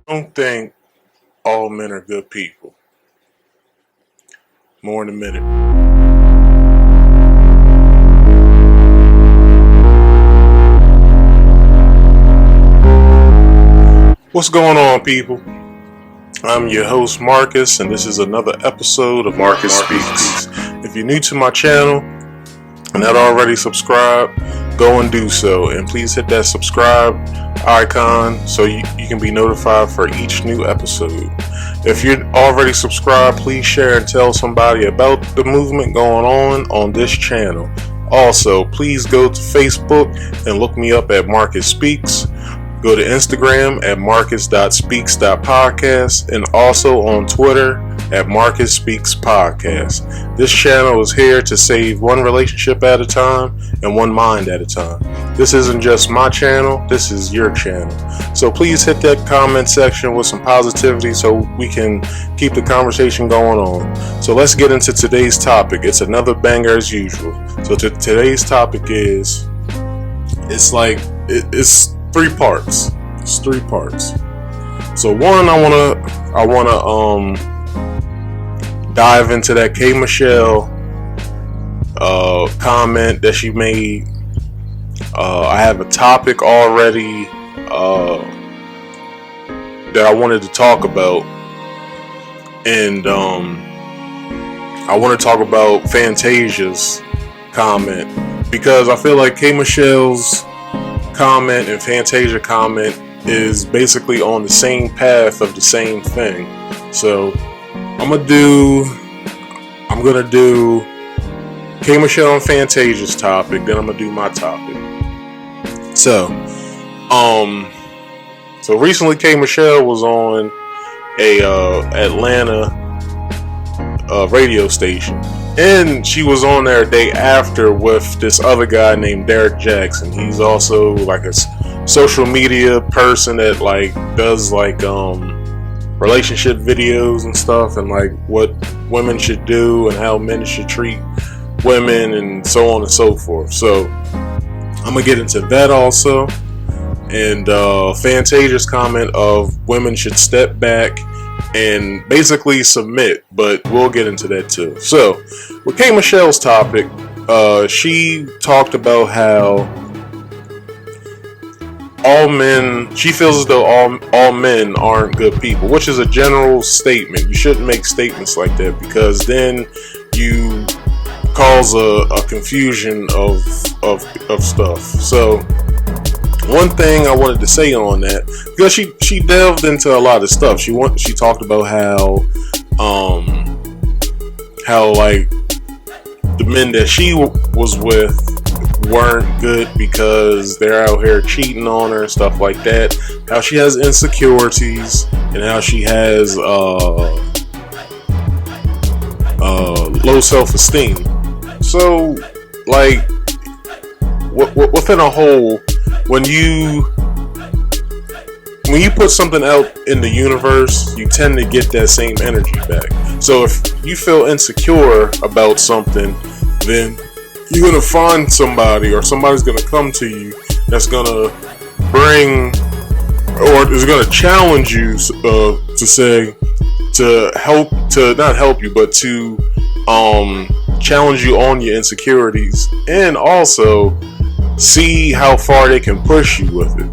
I don't think all men are good people. More in a minute. What's going on, people? I'm your host, Marcus, and this is another episode of Marcus Speaks. If you're new to my channel and not already subscribed, go and do so. And please hit that subscribe icon so you can be notified for each new episode. If you're already subscribed, please share and tell somebody about the movement going on this channel. Also, please go to Facebook and look me up at Marcus Speaks. Go to Instagram at marcus.speaks.podcast and also on Twitter at Marcus Speaks Podcast. This channel is here to save one relationship at a time and one mind at a time. This isn't just my channel, this is your channel. So please hit that comment section with some positivity so we can keep the conversation going on. So let's get into today's topic. It's another banger as usual. So today's topic is, it's three parts. It's three parts. So one, I wanna dive into that K Michelle comment that she made. I have a topic already that I wanted to talk about, and I want to talk about Fantasia's comment, because I feel like K Michelle's comment and Fantasia comment is basically on the same path of the same thing. So I'm gonna do K Michelle and Fantasia's topic, then I'm gonna do my topic. So recently K Michelle was on a Atlanta radio station, and she was on there a day after with this other guy named Derek Jackson. He's also like a social media person that does relationship videos and stuff, and like what women should do and how men should treat women and so on and so forth. So I'm gonna get into that also, and Fantasia's comment of women should step back and basically submit, but we'll get into that too. So with K Michelle's topic, she talked about how she feels as though all men aren't good people, which is a general statement. You shouldn't make statements like that, because then you cause a confusion of stuff. So one thing I wanted to say on that, because she delved into a lot of stuff. She talked about how like the men that she was with weren't good because they're out here cheating on her and stuff like that. How she has insecurities and how she has low self-esteem. So like within a whole, when you put something out in the universe, you tend to get that same energy back. So if you feel insecure about something, then you're going to find somebody, or somebody's going to come to you that's going to bring, or is going to challenge you not help you, but to challenge you on your insecurities, and also see how far they can push you with it.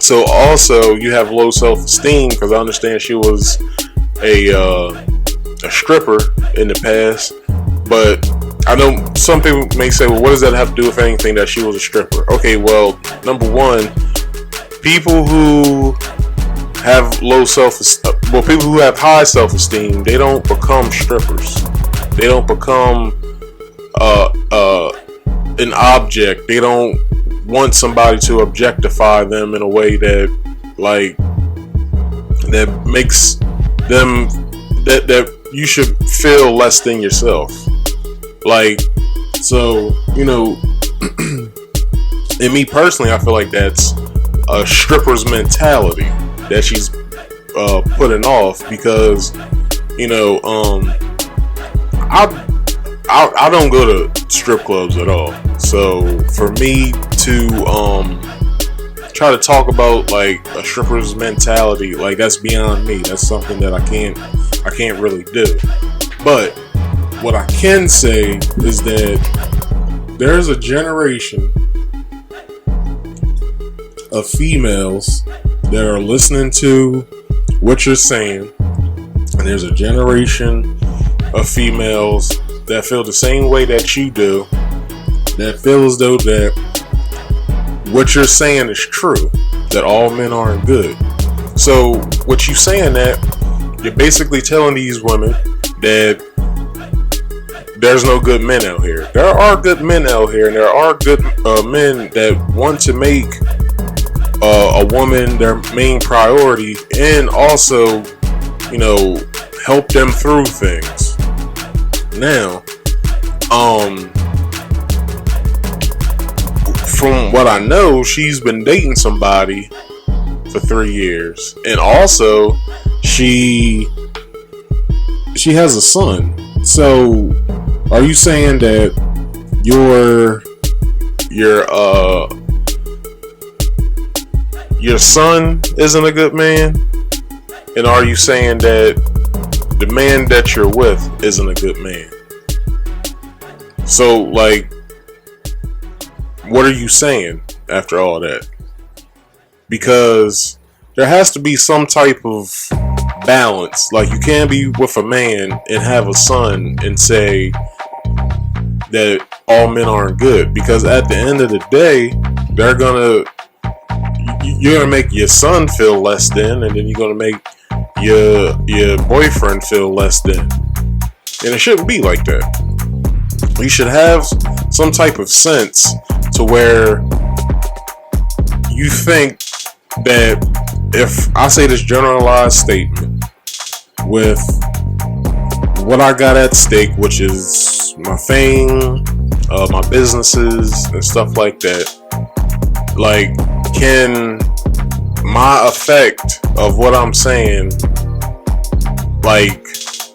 So also you have low self-esteem, because I understand she was a stripper in the past, but I know some people may say, well, what does that have to do with anything that she was a stripper? Okay, well, number one, people who have people who have high self-esteem, they don't become strippers. They don't become an object. They don't want somebody to objectify them in a way that makes them that you should feel less than yourself. So, and me personally, I feel like that's a stripper's mentality that she's putting off, because I don't go to strip clubs at all. So for me to try to talk about like a stripper's mentality. Like, that's beyond me. That's something that I can't really do. But what I can say is that there's a generation of females that are listening to what you're saying, and there's a generation of females that feel the same way that you do, that feel as though that what you're saying is true, that all men aren't good. So what you saying, that you're basically telling these women that there's no good men out here. There are good men out here, and there are good men that want to make a woman their main priority, and also, you know, help them through things. Now, from what I know, she's been dating somebody for 3 years, and also she has a son. So, are you saying that your son isn't a good man? And are you saying that the man that you're with isn't a good man? So, like, what are you saying after all that? Because there has to be some type of balance. Like, you can't be with a man and have a son and say that all men aren't good, because at the end of the day, you're gonna make your son feel less than, and then you're gonna make your boyfriend feel less than. And it shouldn't be like that. You should have some type of sense to where you think that if I say this generalized statement with what I got at stake, which is my fame, my businesses, and stuff like that, like, can my effect of what I'm saying, like,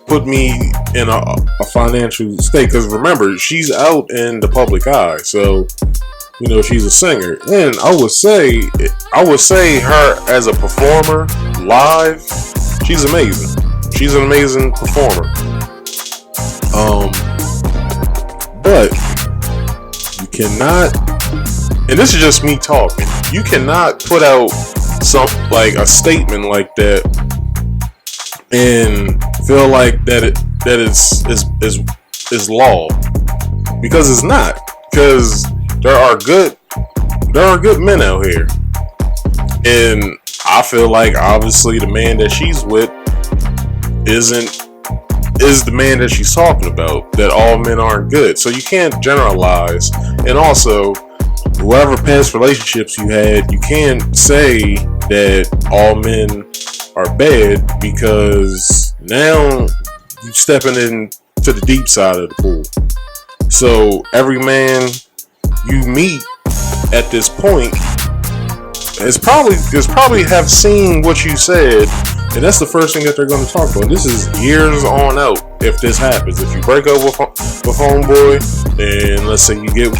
put me in a financial state? Because remember, she's out in the public eye, so, you know, she's a singer. And I would say her as a performer live, she's amazing. She's an amazing performer. But you cannot, and this is just me talking, you cannot put out a statement like that and feel like that is law, because it's not. Because there are good men out here, and I feel like obviously the man that she's with is the man that she's talking about, that all men aren't good. So you can't generalize. And also, whatever past relationships you had, you can't say that all men are bad, because now you're stepping into the deep side of the pool. So every man you meet at this point is probably have seen what you said, and that's the first thing that they're going to talk about. This is years on out. If this happens, if you break up with homeboy, and let's say you get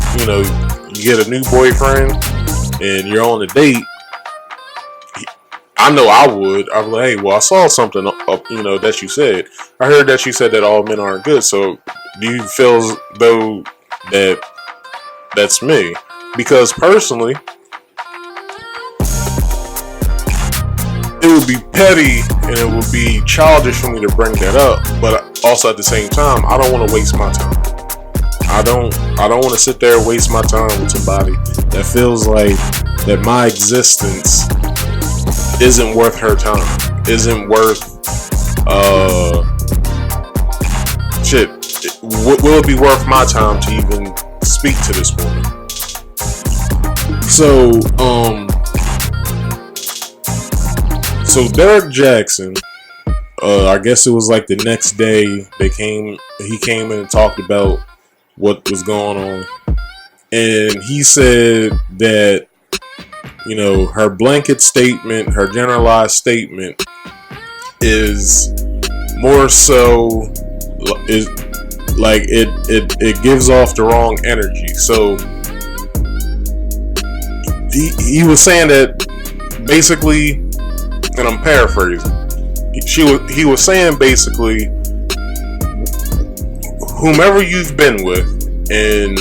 a new boyfriend and you're on a date, I know I'd be like, hey, well, I saw something that you said. I heard that you said that all men aren't good. So do you feel as though that's me? Because personally, it would be petty and it would be childish for me to bring that up, but also at the same time, I don't want to waste my time. I don't want to sit there and waste my time with somebody that feels like that my existence isn't worth her time, isn't worth shit. Will it be worth my time to even speak to this woman? So Derek Jackson, I guess it was like the next day he came in and talked about what was going on, and he said that, you know, her blanket statement, her generalized statement is more so is like it gives off the wrong energy. So he was saying that basically, and I'm paraphrasing. He was saying basically, whomever you've been with, and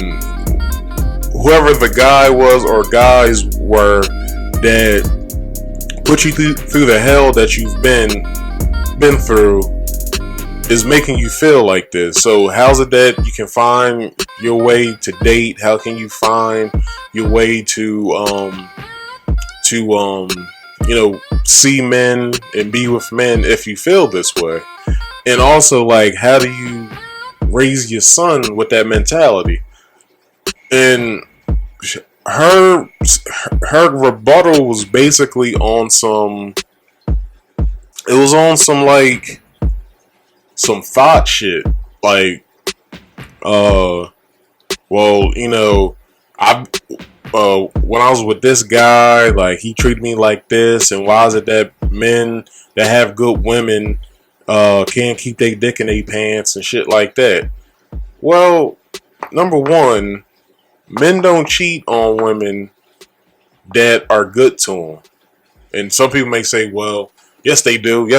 whoever the guy was or guys were that put you through the hell that you've been through, is making you feel like this. So how's it that you can find your way to date? How can you find your way to see men and be with men if you feel this way? And also, like, how do you raise your son with that mentality? And her rebuttal was basically on some like some thought shit, like, well, when I was with this guy, like, he treated me like this, and why is it that men that have good women can't keep their dick in their pants and shit like that? Well, number one, men don't cheat on women that are good to them. And some people may say, well, yes they do.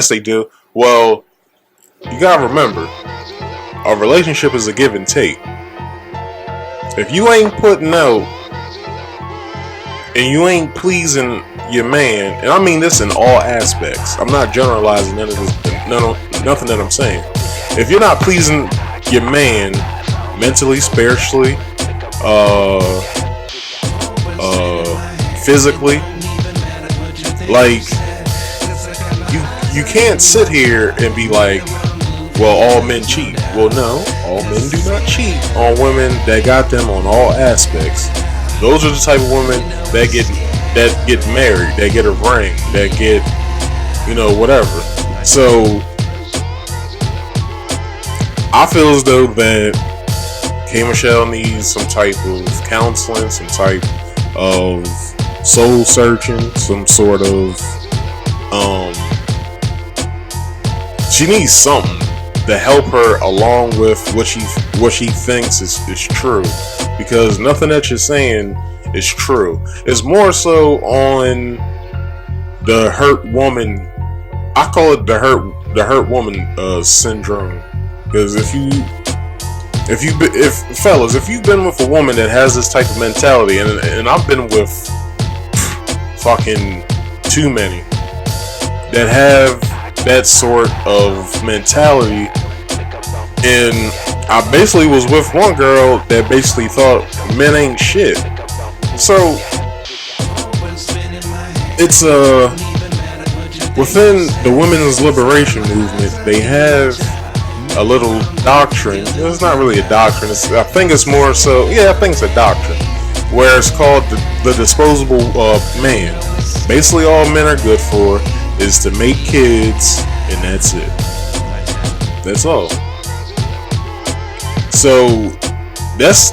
Well, you gotta remember, a relationship is a give and take. If you ain't putting out and you ain't pleasing your man, and I mean this in all aspects, I'm not generalizing nothing that I'm saying. If you're not pleasing your man mentally, spiritually, physically, like, you can't sit here and be like, well, all men cheat. Well, no, all men do not cheat on women that got them on all aspects. Those are the type of women that get married, that get a ring, that get, whatever. So I feel as though that K. Michelle needs some type of counseling, some type of soul searching, some sort of she needs something to help her along with what she thinks is true, because nothing that you're saying is true. It's more so on the hurt woman. I call it the hurt woman syndrome. Because if you've been with a woman that has this type of mentality, and I've been with fucking too many that have that sort of mentality, and I basically was with one girl that basically thought men ain't shit. So it's within the women's liberation movement, they have a little doctrine. It's not really a doctrine. I think it's more so. Yeah, I think it's a doctrine where it's called the disposable man. Basically, all men are good for is to make kids, and that's it. That's all. So that's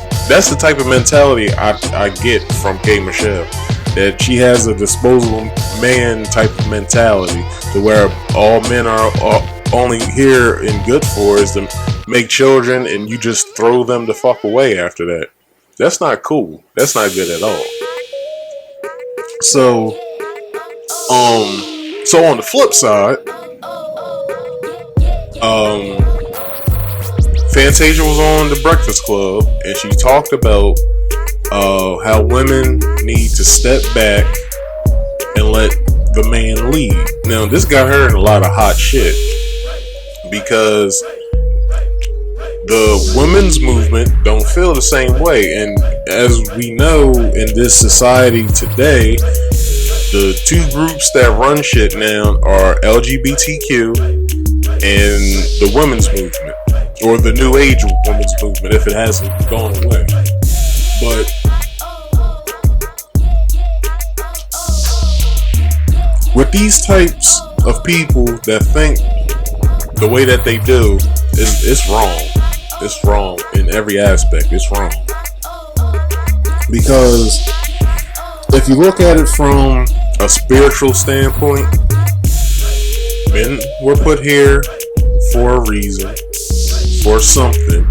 the type of mentality I get from K. Michelle. That she has a disposable man type of mentality, to where all men are only here and good for is to make children, and you just throw them the fuck away after that. That's not cool. That's not good at all. So on the flip side, Fantasia was on The Breakfast Club, and she talked about how women need to step back and let the man lead. Now, this got her in a lot of hot shit, because the women's movement don't feel the same way. And as we know, in this society today, the two groups that run shit now are LGBTQ and the women's movement, or the new age women's movement, if it hasn't gone away. But with these types of people that think the way that they do, it's wrong. It's wrong in every aspect. It's wrong. Because if you look at it from a spiritual standpoint, men were put here for a reason, for something,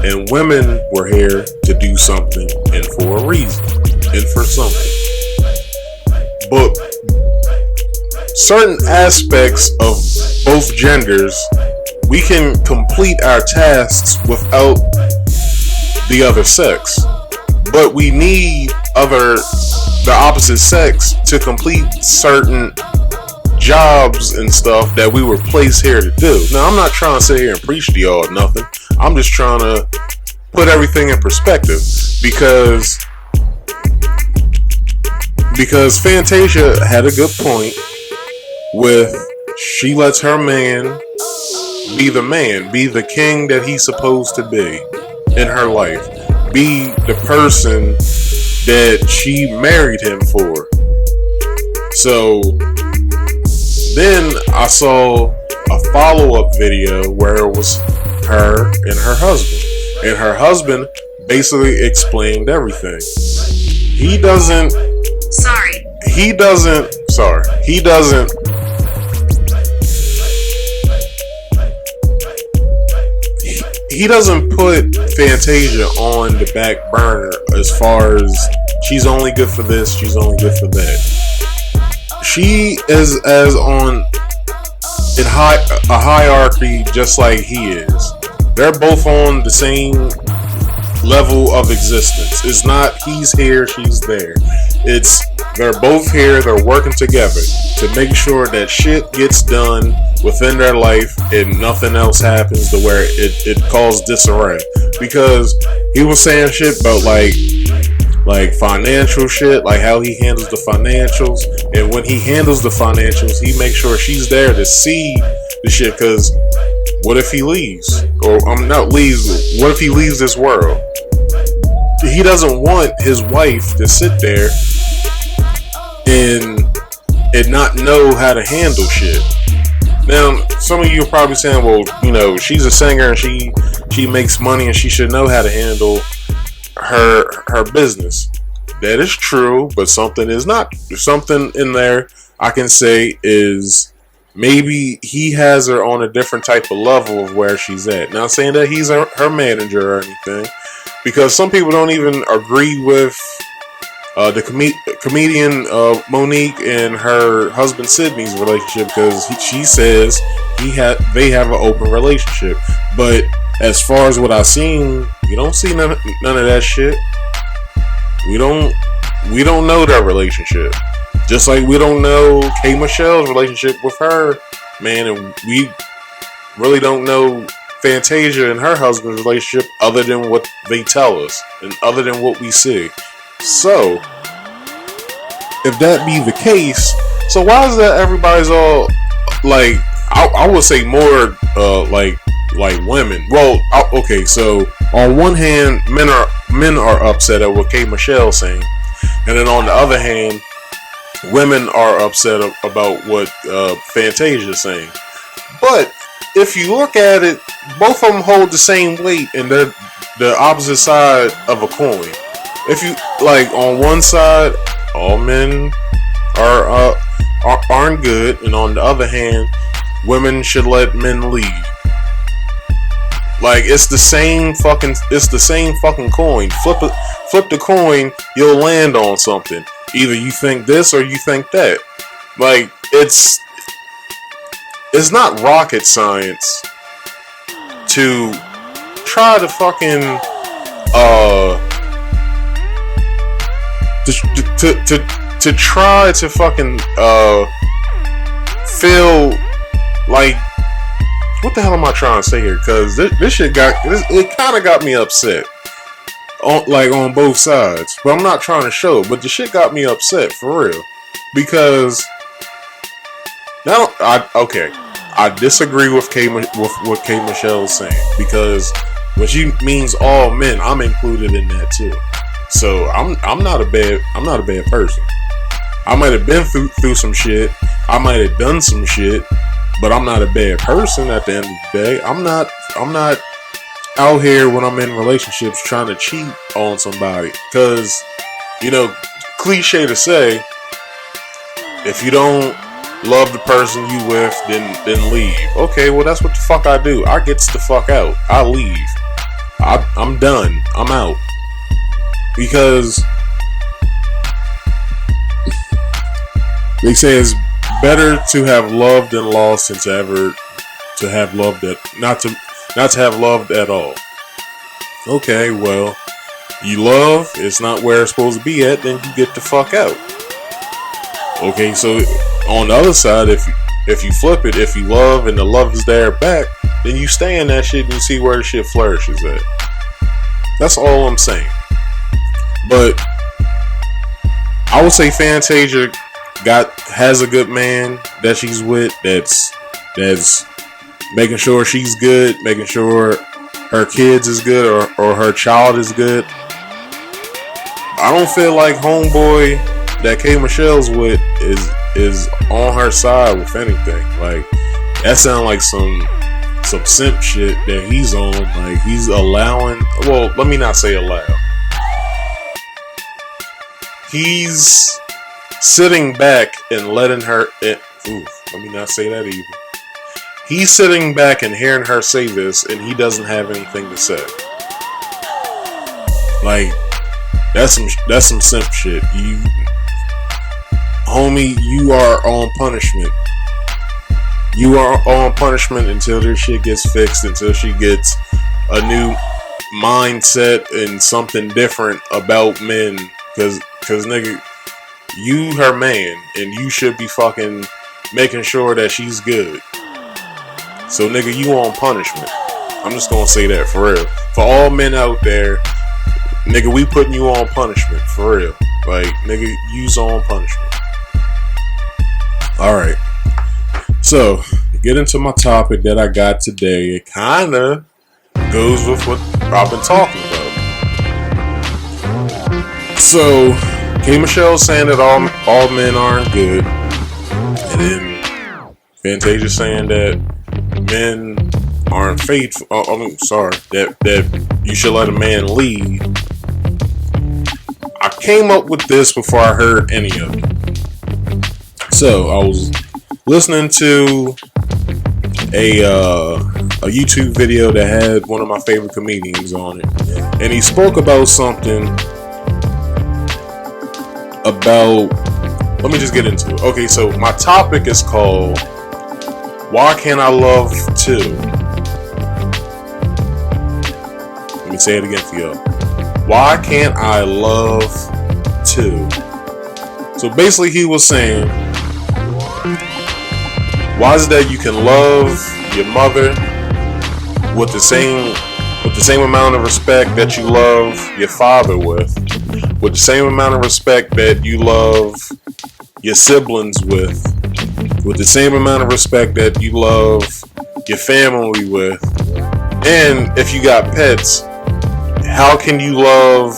and women were here to do something and for a reason and for something. but certain aspects of both genders, we can complete our tasks without the other sex, but we need the opposite sex to complete certain jobs and stuff that we were placed here to do. Now, I'm not trying to sit here and preach to y'all or nothing. I'm just trying to put everything in perspective, because Fantasia had a good point with she lets her man, be the king that he's supposed to be in her life, be the person that she married him for. So then I saw a follow-up video where it was her and her husband, and her husband basically explained everything. He doesn't put Fantasia on the back burner as far as she's only good for this, she's only good for that. She is as on in a hierarchy just like he is. They're both on the same level of existence. It's not he's here, she's there. It's they're both here, they're working together to make sure that shit gets done within their life and nothing else happens to where it causes disarray. Because he was saying shit about like financial shit, like how he handles the financials, and when he handles the financials, he makes sure she's there to see the shit. Because what if he leaves, or not leaves? What if he leaves this world? He doesn't want his wife to sit there and not know how to handle shit. Now, some of you are probably saying, well, you know, she's a singer and she makes money and she should know how to handle her business. That is true, but something is not. Something in there I can say is maybe he has her on a different type of level of where she's at. Not saying that he's her manager or anything, because some people don't even agree with the comedian Monique and her husband Sydney's relationship, because she says they have an open relationship. But as far as what I've seen, you don't see none of that shit. We don't know their relationship. Just like we don't know K. Michelle's relationship with her man, and we really don't know Fantasia and her husband's relationship other than what they tell us and other than what we see. So, if that be the case, so why is that everybody's all like? I would say more like women. Well, okay. So on one hand, men are upset at what K. Michelle's saying, and then on the other hand, women are upset about what Fantasia's saying. But if you look at it, both of them hold the same weight, and they're the opposite side of a coin. If you like, on one side, all men aren't good, and on the other hand, women should let men lead. Like, it's the same fucking coin. Flip the coin, you'll land on something. Either you think this or you think that. Like, it's not rocket science to try to fucking to try to fucking feel like, what the hell am I trying to say here? Because this shit it kind of got me upset on both sides, but I'm not trying to show it. But the shit got me upset for real, because now I disagree with what K. Michelle is saying, because when she means all men, I'm included in that too. So I'm not a bad person. I might have been through some shit. I might have done some shit, but I'm not a bad person at the end of the day. I'm not out here when I'm in relationships trying to cheat on somebody. Because, you know, cliche to say, if you don't love the person you with, then leave. Okay, well, that's what the fuck I do. I gets the fuck out. I leave. I'm done. I'm out. Because They say it's better to have loved and lost than to have loved not to have loved at all. Okay, well, you love, it's not where it's supposed to be at, then you get the fuck out. Okay, so on the other side, if you flip it, if you love and the love is there back, then you stay in that shit and you see where the shit flourishes at. That's all I'm saying. But I would say Fantasia has a good man that she's with that's making sure she's good, making sure her kids is good or her child is good. I don't feel like homeboy that K Michelle's with is on her side with anything. Like, that sound like some simp shit that he's on. Like, he's allowing, well, let me not say allow. He's sitting back and letting her, let me not say that either. He's sitting back and hearing her say this, and he doesn't have anything to say. Like, that's some simp shit. Homie, you are on punishment. You are on punishment until this shit gets fixed, until she gets a new mindset and something different about men. Cause nigga, you her man, and you should be fucking making sure that she's good. So nigga, you on punishment. I'm just gonna say that for real. For all men out there, nigga, we putting you on punishment for real. Like, nigga, you's on punishment. Alright. So, to get into my topic that I got today, it kinda goes with what I've been talking about. So, K Michelle's saying that all men aren't good. And then Fantasia saying that men aren't faithful. That you should let a man lead. I came up with this before I heard any of it. So I was listening to a YouTube video that had one of my favorite comedians on it, and he spoke about something about. Let me just get into it. Okay, so my topic is called "Why Can't I Love Too?" Let me say it again for y'all. Why can't I love too? So basically he was saying, why is it that you can love your mother with the same amount of respect that you love your father with the same amount of respect that you love your siblings with the same amount of respect that you love your family with, and if you got pets, how can you love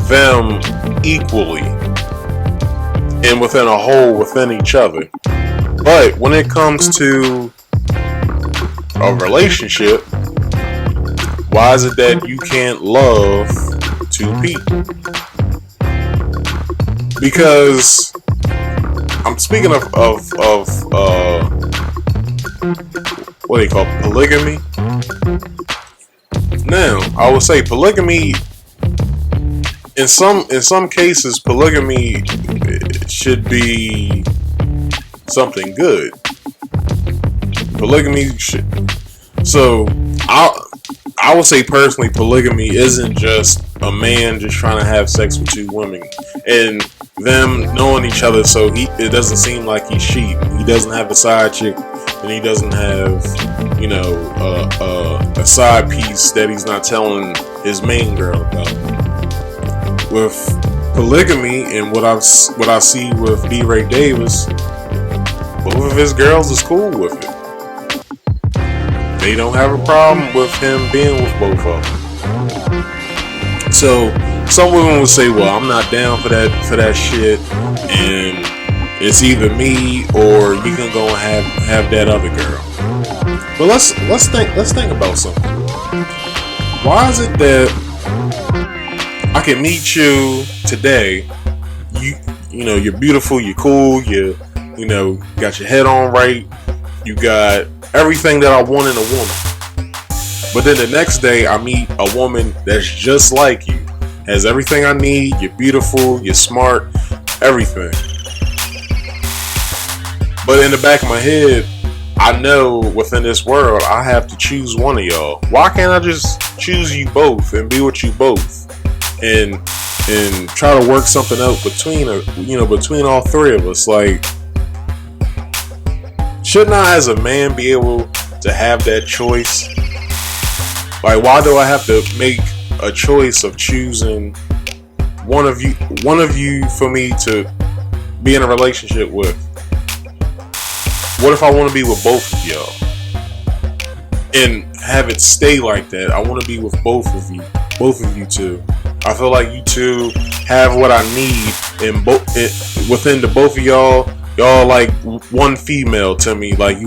them equally and within a whole within each other? But when it comes to a relationship, why is it that you can't love two people? Because I'm speaking of what do you call it? Polygamy. Now, I would say polygamy, in some cases, polygamy should be something good. Polygamy should. So, I would say personally, polygamy isn't just a man just trying to have sex with two women and them knowing each other, so it doesn't seem like he's cheating. He doesn't have a side chick, and he doesn't have, a side piece that he's not telling his main girl about. With polygamy and what I see with D. Ray Davis, both of his girls is cool with it. They don't have a problem with him being with both of them. So some women would say, "Well, I'm not down for that shit, and it's either me or you can go and have that other girl." But let's think about something. Why is it that I can meet you today? You're beautiful, you're cool, you got your head on right, you got everything that I want in a woman. But then the next day I meet a woman that's just like you, has everything I need, you're beautiful, you're smart, everything. But in the back of my head, I know within this world, I have to choose one of y'all. Why can't I just choose you both and be with you both, and try to work something out between all three of us? Like, shouldn't I, as a man, be able to have that choice? Like, why do I have to make a choice of choosing one of you for me to be in a relationship with? What if I want to be with both of y'all and have it stay like that? I want to be with both of you two. I feel like you two have what I need within the both of y'all. Y'all like one female to me. Like,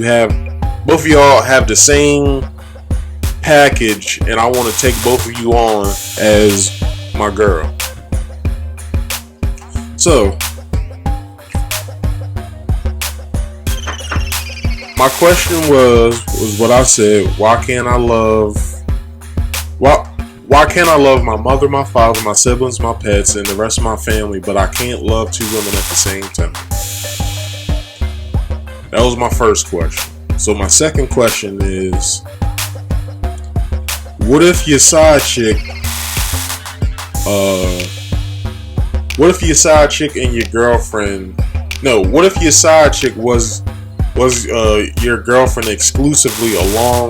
both of y'all have the same package, and I want to take both of you on as my girl. So, my question was what I said. Why can't I love my mother, my father, my siblings, my pets, and the rest of my family, but I can't love two women at the same time? That was my first question. So my second question is, what if your side chick and your girlfriend, what if your side chick was your girlfriend exclusively along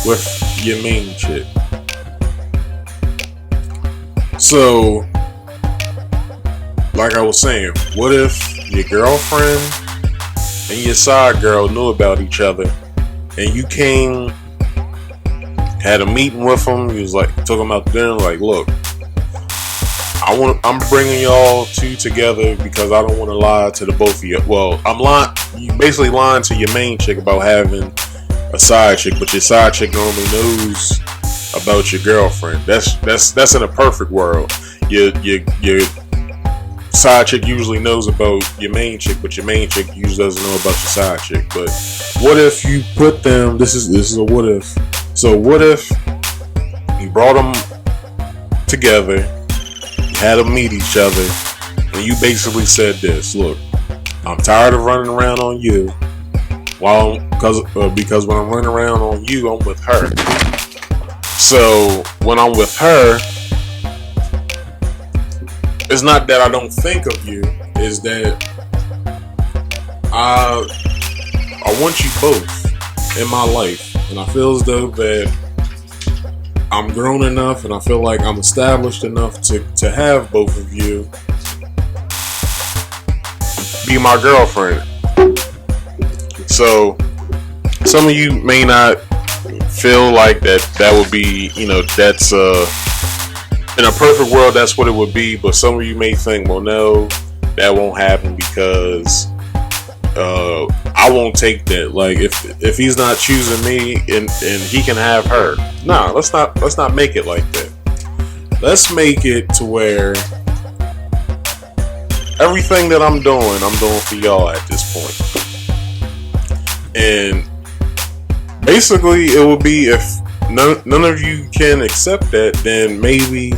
with your main chick? So, like I was saying, what if your girlfriend and your side girl knew about each other, and you had a meeting with them? You was like talking about dinner, like, look, I'm bringing y'all two together because I don't want to lie to the both of you. Well, you basically lying to your main chick about having a side chick, but your side chick normally knows about your girlfriend. That's in a perfect world. Your side chick usually knows about your main chick, but your main chick usually doesn't know about your side chick. But what if you put them? This is a what if. So what if you brought them together, had them meet each other, and you basically said this: look, I'm tired of running around on you, because when I'm running around on you, I'm with her. So when I'm with her, it's not that I don't think of you, it's that I want you both in my life, and I feel as though that I'm grown enough, and I feel like I'm established enough to have both of you be my girlfriend. So some of you may not feel like that would be, that's in a perfect world, that's what it would be. But some of you may think, well, no, that won't happen because I won't take that. Like, if he's not choosing me and he can have her, nah, let's not make it like that. Let's make it to where everything that I'm doing for y'all at this point. And basically, it will be, if none of you can accept that, then maybe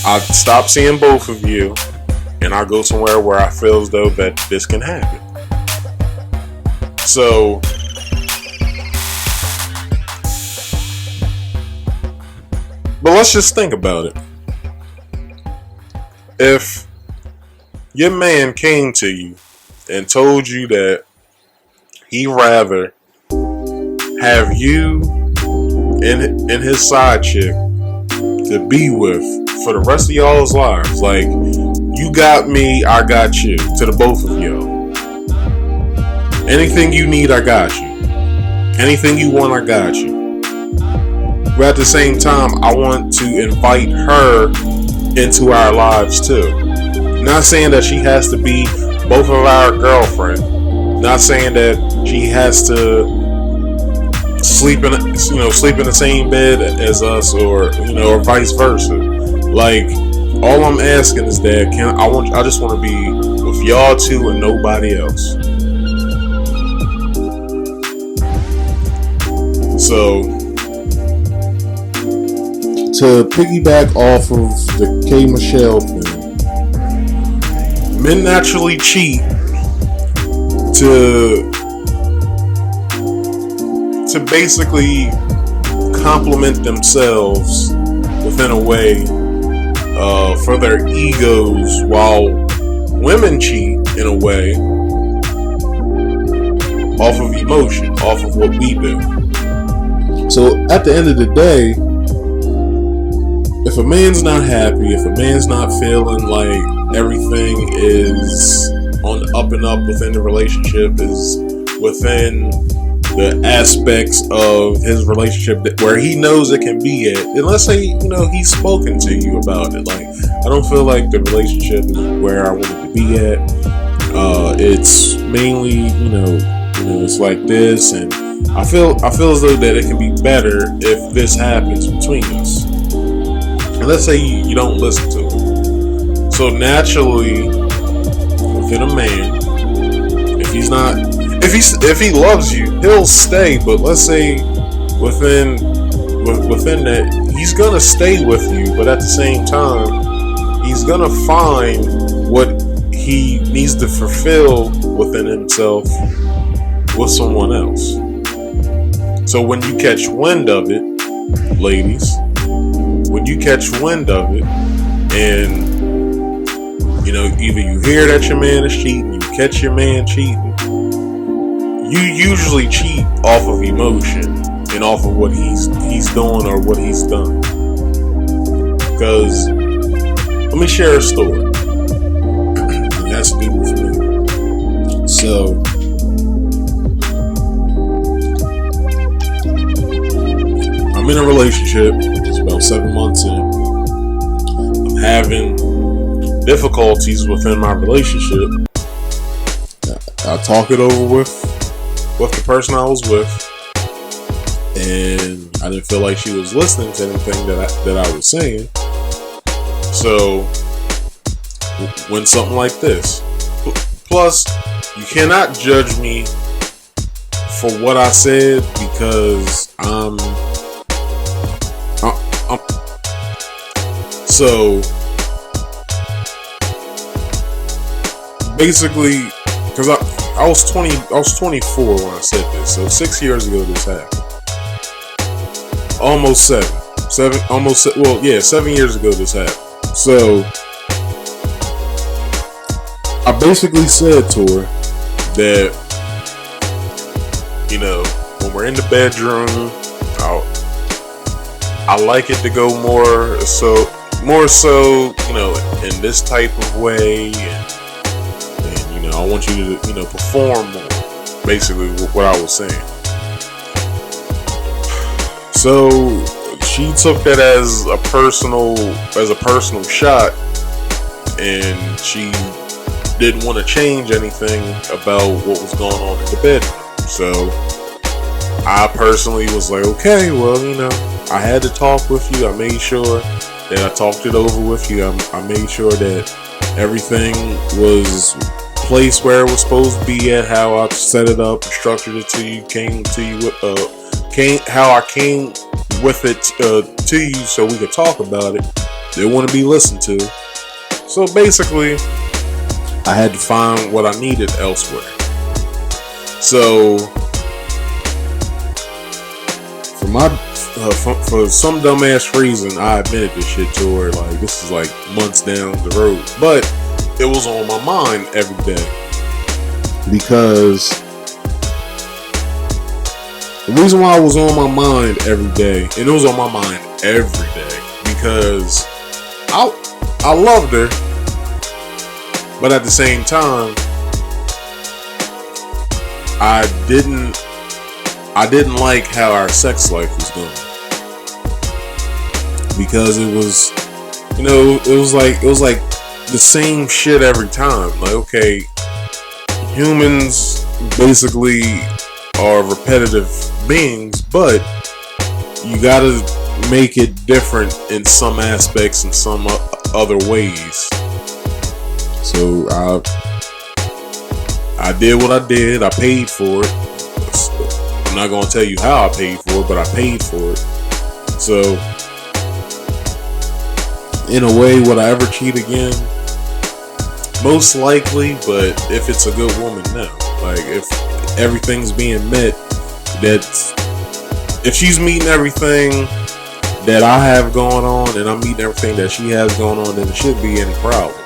I'll stop seeing both of you, and I'll go somewhere where I feel as though that this can happen. So, but let's just think about it. If your man came to you and told you that he'd rather have you and his side chick to be with for the rest of y'all's lives, like, you got me, I got you, to the both of y'all. Anything you need, I got you. Anything you want, I got you. But at the same time, I want to invite her into our lives too. Not saying that she has to be both of our girlfriend. Not saying that she has to sleep in the same bed as us, or vice versa. Like, all I'm asking is that I just want to be with y'all two and nobody else. So, to piggyback off of the K Michelle thing, men naturally cheat to basically compliment themselves within a way for their egos, while women cheat in a way off of emotion, off of what we do. So at the end of the day, if a man's not happy, if a man's not feeling like everything is on the up and up within the relationship, is within the aspects of his relationship where he knows it can be at, and let's say, he's spoken to you about it, like, I don't feel like the relationship is where I want it to be at. It's mainly, it's like this, and I feel as though that it can be better if this happens between us. And let's say you don't listen to him. So naturally, within a man, if he loves you, he'll stay. But let's say within that, he's gonna stay with you. But at the same time, he's gonna find what he needs to fulfill within himself with someone else. So when you catch wind of it, ladies, when you catch wind of it, and either you hear that your man is cheating, you catch your man cheating, you usually cheat off of emotion and off of what he's doing or what he's done. Because let me share a story. And that's new for me. So I'm in a relationship. It's about 7 months in. I'm having difficulties within my relationship. I talk it over with the person I was with, and I didn't feel like she was listening to anything that I was saying. So when something like this, plus you cannot judge me for what I said, because so basically, because I was 24 when I said this, so 6 years ago this happened. Almost 7 years ago this happened. So I basically said to her that, when we're in the bedroom, I like it to go more so, in this type of way, and I want you to, perform more. Basically, what I was saying. So she took that as a personal shot, and she didn't want to change anything about what was going on in the bedroom. So I personally was like, okay, well, I had to talk with you. I made sure that I talked it over with you. I made sure that everything was placed where it was supposed to be at, how I set it up, structured it to you, how I came with it to you, so we could talk about it. They want to be listened to. So basically, I had to find what I needed elsewhere. So for some dumbass reason, I admitted this shit to her. Like, this is like months down the road, but it was on my mind every day, because the reason why it was on my mind every day, and it was on my mind every day, because I loved her, but at the same time, I didn't like how our sex life was going, because it was like the same shit every time. Like, okay, humans basically are repetitive beings, but you gotta make it different in some aspects and some other ways. So I did what I did. I paid for it. I'm not gonna tell you how I paid for it, but I paid for it. So in a way, would I ever cheat again? Most likely, but if it's a good woman, no. Like, if everything's being met, if she's meeting everything that I have going on and I'm meeting everything that she has going on, then there shouldn't be any problems.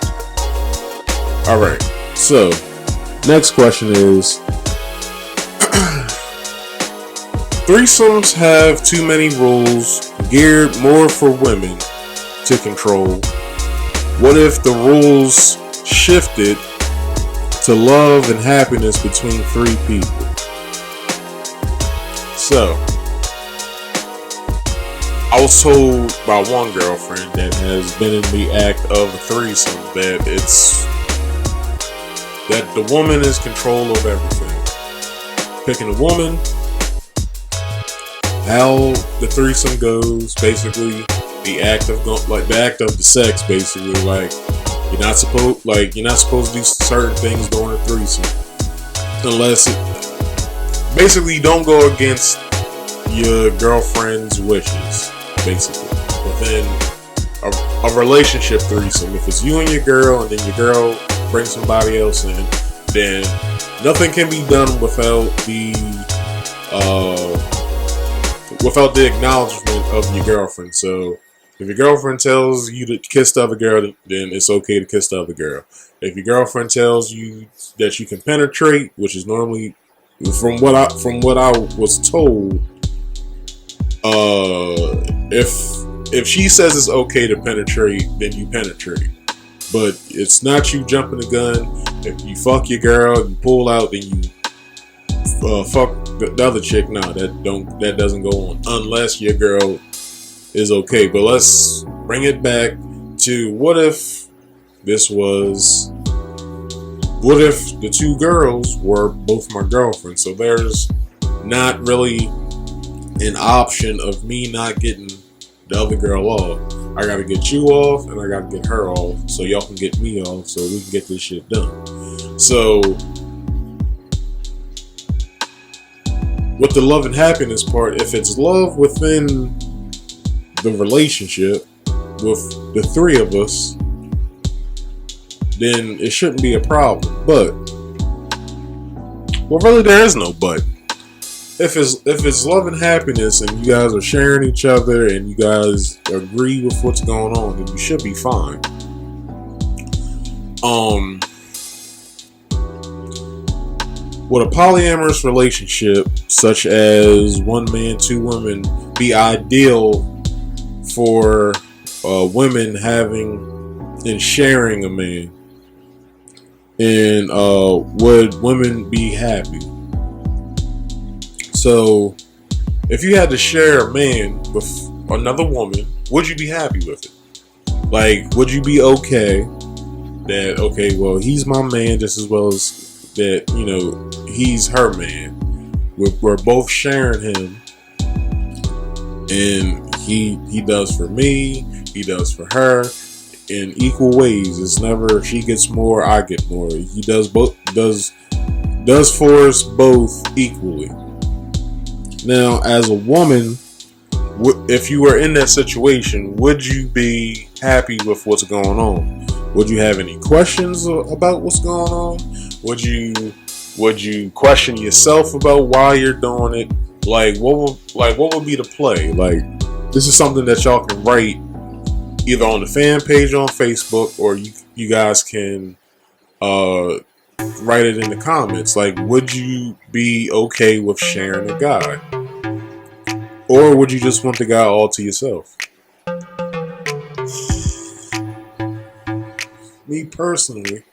Alright, so next question is, threesomes have too many rules geared more for women to control. What if the rules shifted to love and happiness between three people? So, I was told by one girlfriend that has been in the act of a threesome that the woman is control of everything. Picking a woman, how the threesome goes, basically the act of the sex, basically. Like, you're not supposed to do certain things during a threesome, unless basically you don't go against your girlfriend's wishes. Basically, within a relationship threesome, if it's you and your girl, and then your girl brings somebody else in, then nothing can be done without the acknowledgement of your girlfriend. So, if your girlfriend tells you to kiss the other girl, then it's okay to kiss the other girl. If your girlfriend tells you that you can penetrate, which is normally, from what I was told, if she says it's okay to penetrate, then you penetrate. But it's not you jumping the gun. If you fuck your girl, you pull out, then you fuck the other chick. No, that doesn't go on unless your girl is okay. But let's bring it back to what if the two girls were both my girlfriends? So there's not really an option of me not getting the other girl off. I gotta get you off and I gotta get her off so y'all can get me off so we can get this shit done. So with the love and happiness part, if it's love within the relationship with the three of us, then it shouldn't be a problem. But, well, really there is no but. If it's love and happiness and you guys are sharing each other and you guys agree with what's going on, then you should be fine. Would a polyamorous relationship, such as one man, two women, be ideal for women having and sharing a man? And would women be happy? So, if you had to share a man with another woman, would you be happy with it? Like, would you be okay that, okay, well, he's my man just as well as that, he's her man. We're both sharing him, and he does for me, he does for her in equal ways. It's never she gets more, I get more. He does for us both equally. Now, as a woman, if you were in that situation, would you be happy with what's going on? Would you have any questions about what's going on? Would you question yourself about why you're doing it? Like, what would be the play? Like, this is something that y'all can write either on the fan page on Facebook, or you guys can write it in the comments. Like, would you be okay with sharing a guy? Or would you just want the guy all to yourself? Me personally,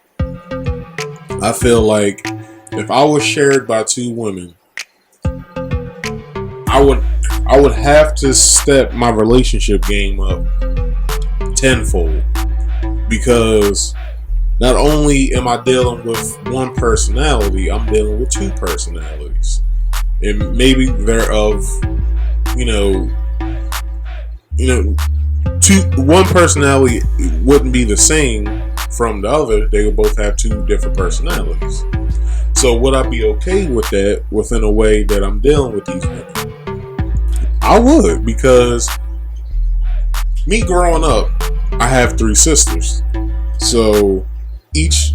I feel like if I was shared by two women, I would have to step my relationship game up tenfold, because not only am I dealing with one personality, I'm dealing with two personalities, and maybe they're of one personality wouldn't be the same from the other. They would both have two different personalities. So would I be okay with that within a way that I'm dealing with these women? I would, because me growing up, I have three sisters. So each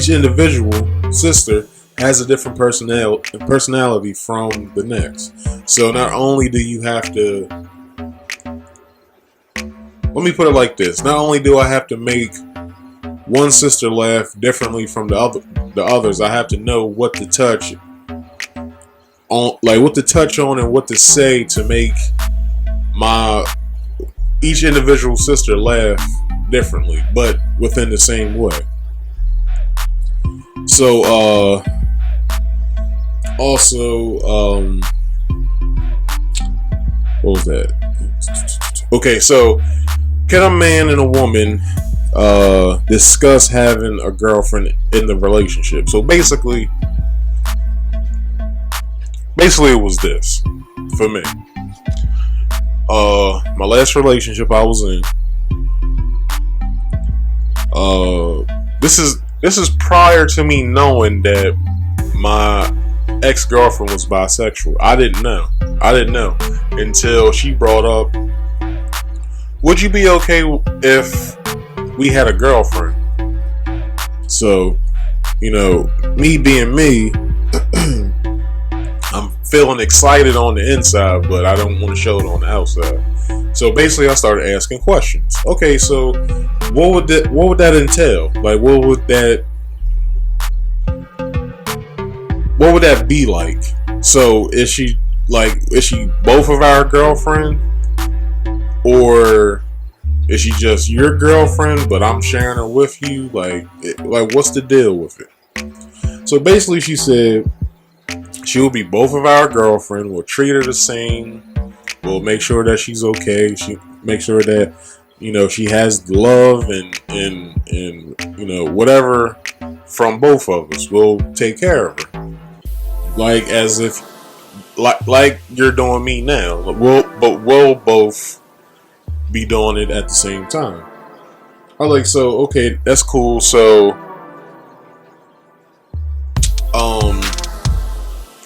individual sister has a different personality from the next. So not only do you have to, let me put it like this, not only do I have to make one sister laugh differently from the others, I have to know what to touch on, like what to touch on and what to say to make each individual sister laugh differently, but within the same way. So what was that? Okay, so can a man and a woman discuss having a girlfriend in the relationship? So basically it was this for me. My last relationship I was in, this is prior to me knowing that my ex-girlfriend was bisexual. I didn't know until she brought up, would you be okay if we had a girlfriend? So, me being me, I'm feeling excited on the inside, but I don't want to show it on the outside. So basically, I started asking questions. Okay, so what would that entail? Like, what would that be like? So is she both of our girlfriend, or is she just your girlfriend, but I'm sharing her with you? Like what's the deal with it? So basically, she said she will be both of our girlfriend. We'll treat her the same. We'll make sure that she's okay. She make sure that she has the love and whatever from both of us. We'll take care of her, like as if like you're doing me now. We'll both be doing it at the same time. I like, so okay, that's cool. So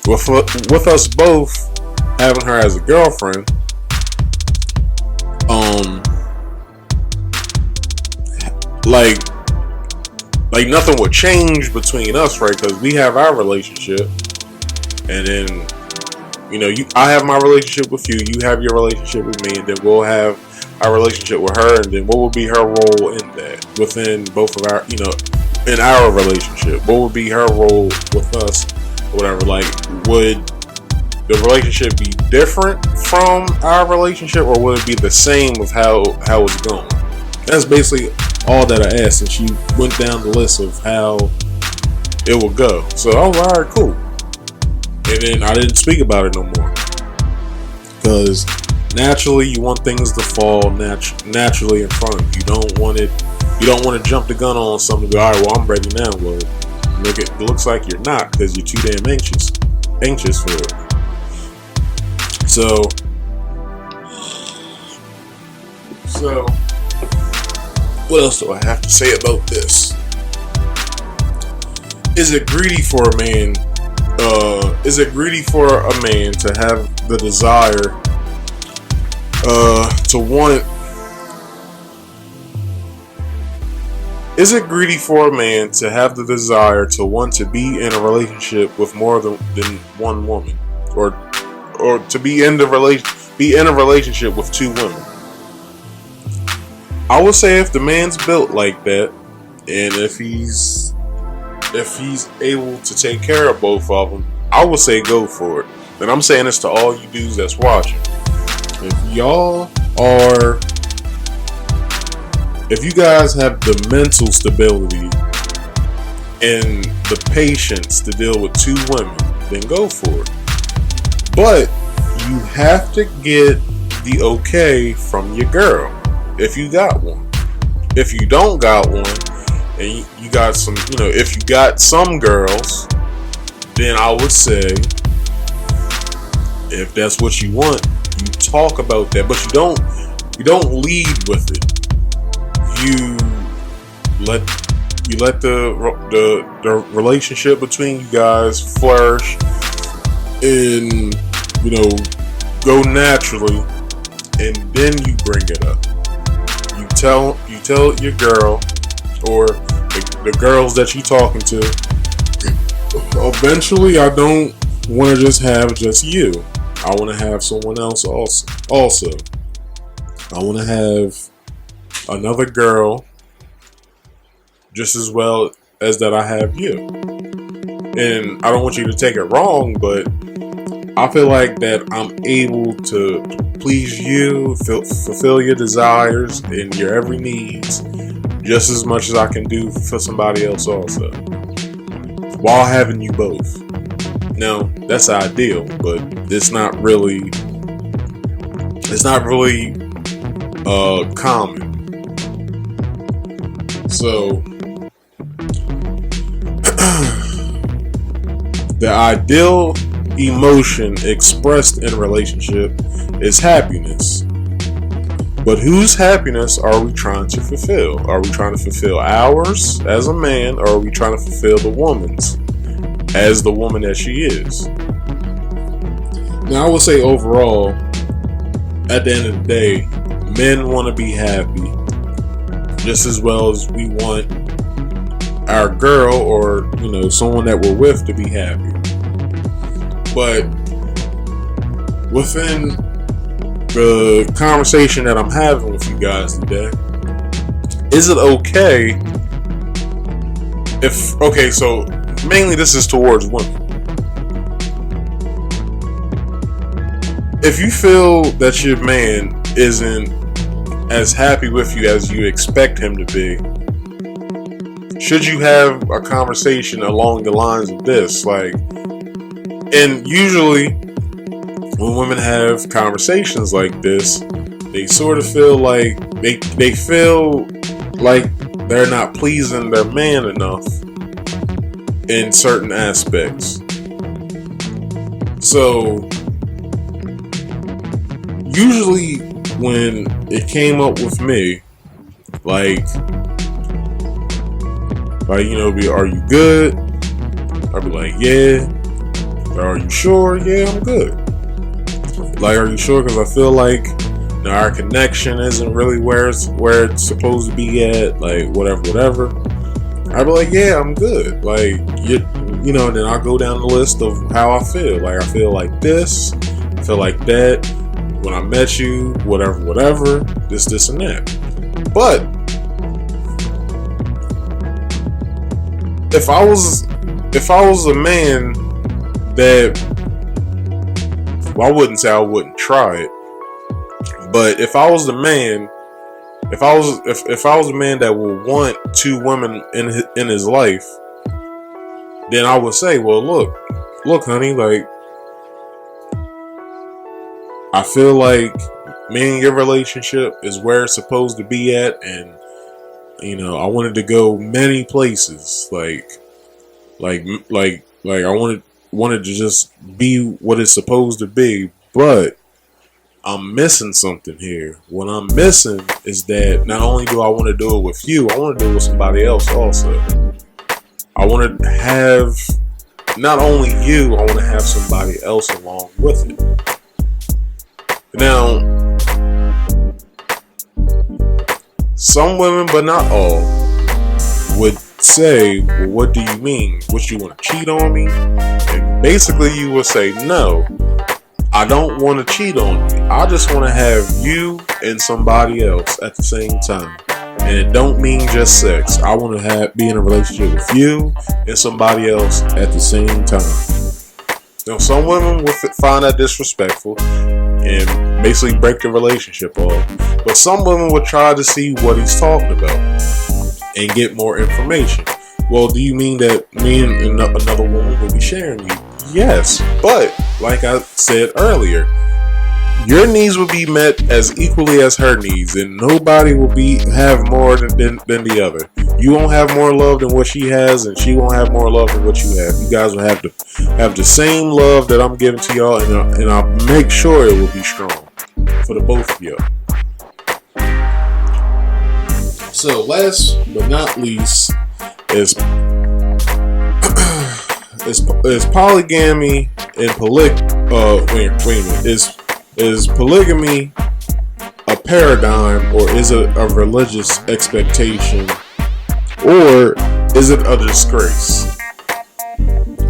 with us both having her as a girlfriend, like nothing would change between us, right? Because we have our relationship, and then I have my relationship with you, you have your relationship with me, and then we'll have our relationship with her, and then what would be her role in that within both of our, in our relationship? What would be her role with us, or whatever? Like, would the relationship be different from our relationship, or would it be the same with how it's going? That's basically all that I asked, and she went down the list of how it would go. So I was alright, cool. And then I didn't speak about it no more, because naturally you want things to fall naturally in front of you. You don't want to jump the gun on something. Go, all right, well, I'm ready now. Well, it looks like you're not, because you're too damn anxious for it. So what else do I have to say about this? Is it greedy for a man? Is it greedy for a man to have the desire to want? Is it greedy for a man to have the desire to want to be in a relationship with more than one woman, or to be in a relationship with two women? I would say if the man's built like that, and if he's able to take care of both of them, I would say go for it. And I'm saying this to all you dudes that's watching. If you guys have the mental stability and the patience to deal with two women, then go for it. But you have to get the okay from your girl if you got one. If you don't got one, and you got some, if you got some girls, then I would say, if that's what you want, you talk about that, but you don't lead with it. You let the relationship between you guys flourish and go naturally, and then you bring it up. You tell your girl, or the girls that you talking to, Eventually, I don't want to just have just you. I want to have someone else also. I want to have another girl just as well as that I have you. And I don't want you to take it wrong, but I feel like that I'm able to please you, fulfill your desires and your every needs just as much as I can do for somebody else also, while having you both. Now, that's ideal, but it's not really common. So the ideal emotion expressed in a relationship is happiness. But whose happiness are we trying to fulfill? Are we trying to fulfill ours as a man, or are we trying to fulfill the woman's as the woman that she is? Now, I would say overall, at the end of the day, men want to be happy just as well as we want our girl or, someone that we're with to be happy. But within the conversation that I'm having with you guys today, is it okay so mainly this is towards women. If you feel that your man isn't as happy with you as you expect him to be, should you have a conversation along the lines of this? And usually when women have conversations like this, they sort of feel like they feel like they're not pleasing their man enough in certain aspects. So usually when it came up with me, are you good? I'd be like, yeah. Are you sure? Yeah, I'm good. Are you sure? Because I feel like our connection isn't really where it's supposed to be at. Whatever. I'd be like, yeah, I'm good. And then I'll go down the list of how I feel. I feel like this. I feel like that. When I met you, whatever. This, and that. But if I was a man that, I wouldn't say I wouldn't try it, but if I was a man that would want two women in his life, then I would say, well, look, honey, I feel like me and your relationship is where it's supposed to be at, and I wanted to go many places, I wanted to just be what it's supposed to be, but I'm missing something here. What I'm missing is that not only do I want to do it with you, I want to do it with somebody else also. I want to have not only you, I want to have somebody else along with it. Now, some women, but not all, would say, well, what do you mean? What, you want to cheat on me? And basically you would say, no, I don't want to cheat on you. I just want to have you and somebody else at the same time. And it don't mean just sex. I want to be in a relationship with you and somebody else at the same time. Now, some women would find that disrespectful and basically break the relationship off. But some women would try to see what he's talking about and get more information. Well, do you mean that me and another woman will be sharing you? Yes, but like I said earlier, your needs will be met as equally as her needs, and nobody will have more than the other. You won't have more love than what she has, and she won't have more love than what you have. You guys will have the same love that I'm giving to y'all, and I'll make sure it will be strong for the both of y'all. So, last but not least, is polygamy and Is polygamy a paradigm, or is it a religious expectation, or is it a disgrace?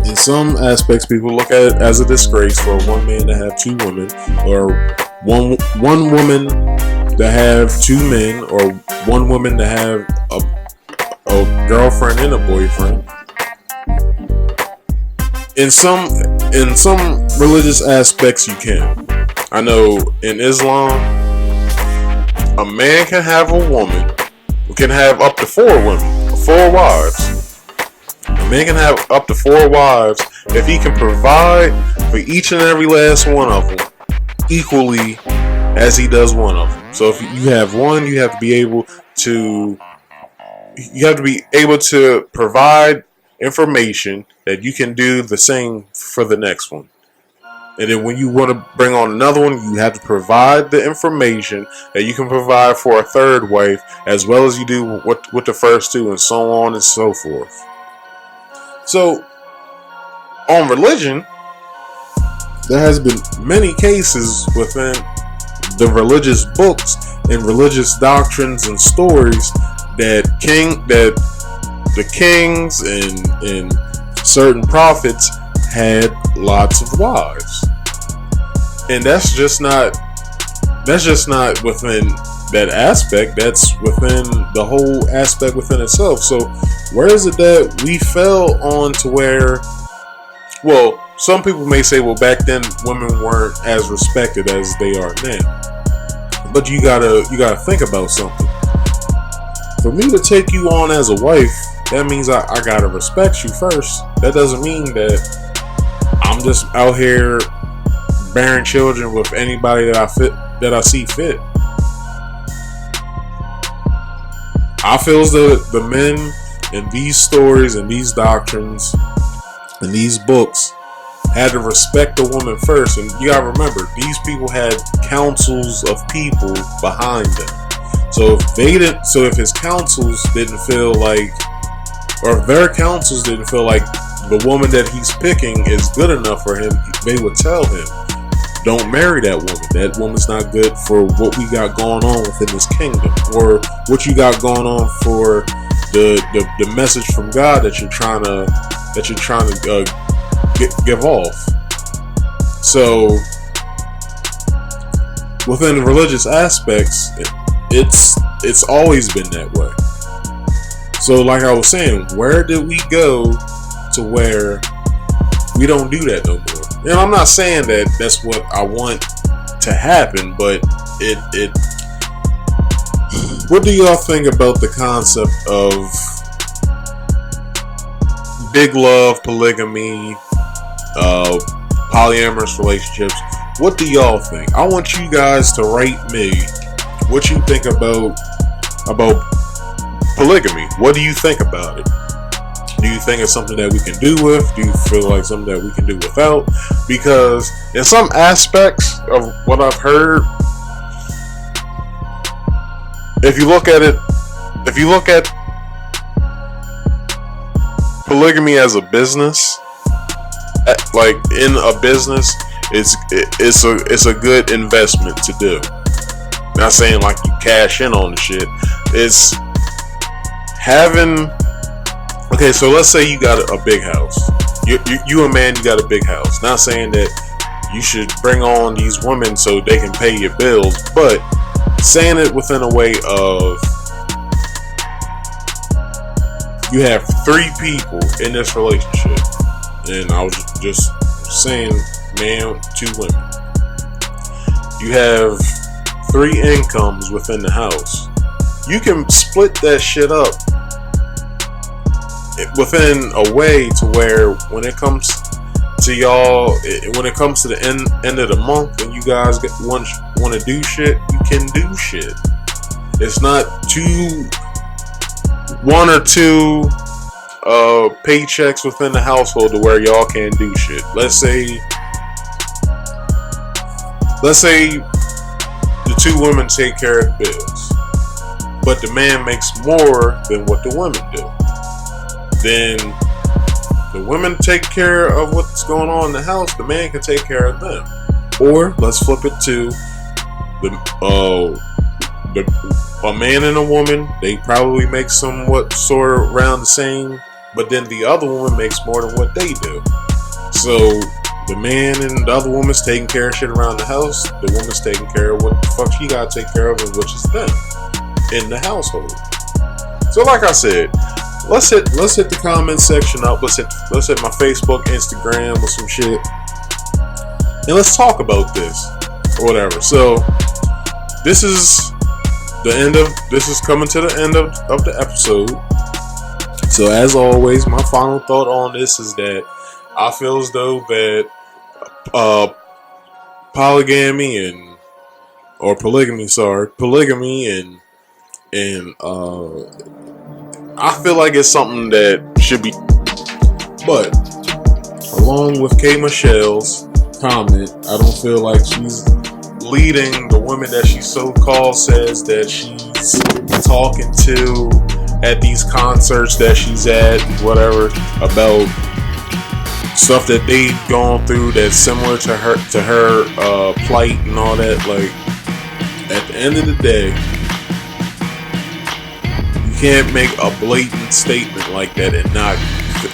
In some aspects, people look at it as a disgrace for one man to have two women, or one woman to have two men, or one woman to have a girlfriend and a boyfriend. In some religious aspects, you can. I know in Islam, a man can have a woman, can have up to 4 women, 4 wives. A man can have up to 4 wives if he can provide for each and every last one of them equally as he does one of them. So if you have one, you have to be able to provide information that you can do the same for the next one. And then when you want to bring on another one, you have to provide the information that you can provide for a third wife, as well as you do with the first 2, and so on and so forth. So, on religion, there has been many cases within the religious books and religious doctrines and stories that the kings and certain prophets had lots of wives, and that's just not within that aspect. That's within the whole aspect within itself. So where is it that we fell on to where, well, some people may say, well, back then women weren't as respected as they are now. But you gotta think about something. For me to take you on as a wife, that means I gotta respect you first. That doesn't mean that I'm just out here bearing children with anybody that I see fit. I feel as though the men in these stories and these doctrines and these books had to respect the woman first. And you gotta remember, these people had councils of people behind them. So if his councils didn't feel like, or if their councils didn't feel like the woman that he's picking is good enough for him, they would tell him, don't marry that woman. That woman's not good for what we got going on within this kingdom, or what you got going on for the message from God that you're trying to give off. So within the religious aspects, it's always been that way. So like I was saying, where did we go to where we don't do that no more? And I'm not saying that that's what I want to happen, but it what do y'all think about the concept of big love, polygamy, polyamorous relationships? What do y'all think? I want you guys to write me what you think about polygamy. What do you think about it? Do you think it's something that we can do with? Do you feel like something that we can do without? Because in some aspects of what I've heard, if you look at polygamy as a business, like in a business, it's a good investment to do. Not saying like you cash in on the shit. It's having. Okay, so let's say you got a big house. You a man, you got a big house. Not saying that you should bring on these women so they can pay your bills, but saying it within a way of, you have 3 people in this relationship, and I was just saying man, 2 women. You have 3 incomes within the house. You can split that shit up within a way to where when it comes to y'all, when it comes to the end of the month and you guys want to do shit, you can do shit. It's not 1 or 2 paychecks within the household to where y'all can't do shit. Let's say the 2 women take care of the bills, but the man makes more than what the women do. Then the women take care of what's going on in the house, the man can take care of them. Or let's flip it to a man and a woman, they probably make somewhat sort of around the same but then the other woman makes more than what they do. So the man and the other woman's taking care of shit around the house. The woman's taking care of what the fuck she gotta take care of, which is them in the household. So like I said, let's hit the comment section up. Let's hit my Facebook, Instagram, or some shit, and let's talk about this or whatever. So this is coming to the end of the episode. So as always, my final thought on this is that I feel as though that polygamy and I feel like it's something that should be. But along with K. Michelle's comment, I don't feel like she's leading the women that she so-called says that she's talking to at these concerts that she's at, whatever, about stuff that they've gone through that's similar to her plight and all that. Like, at the end of the day, you can't make a blatant statement like that and not,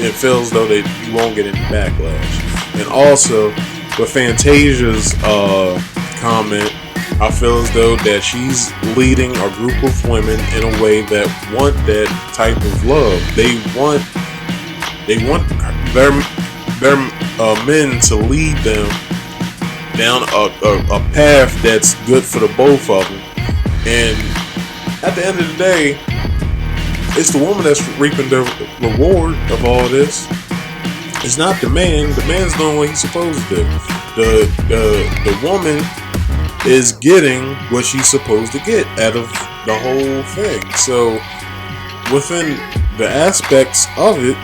it feels though that you won't get any backlash. And also with Fantasia's comment, I feel as though that she's leading a group of women in a way that want that type of love. They want their men to lead them down a path that's good for the both of them. And at the end of the day, it's the woman that's reaping the reward of all this. It's not the man. The man's doing what he's supposed to do. The woman is getting what she's supposed to get out of the whole thing. So within the aspects of it,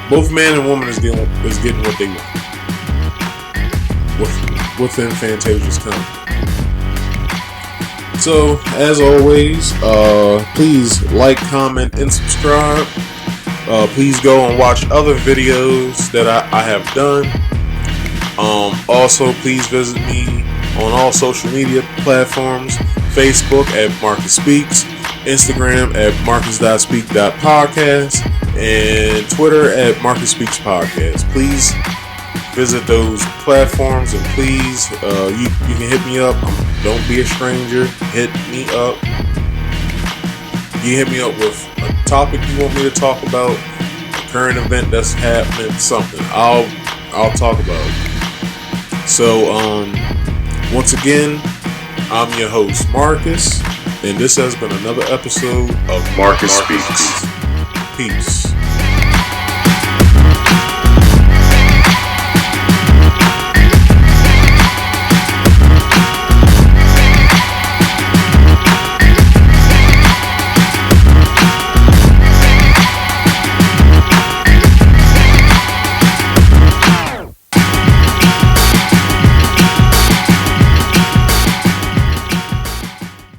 both man and woman is getting what they want within Fantasia's comment. So as always, please like, comment, and subscribe. Please go and watch other videos that I have done. Also, please visit me on all social media platforms: Facebook at Marcus Speaks, Instagram at marcus.speak.podcast, and Twitter at Marcus Speaks Podcast. Please visit those platforms, and please, you can hit me up. Don't be a stranger. Hit me up. You hit me up with a topic you want me to talk about, a current event that's happening, something. I'll talk about it. So, once again, I'm your host, Marcus, and this has been another episode of Marcus Speaks. Peace.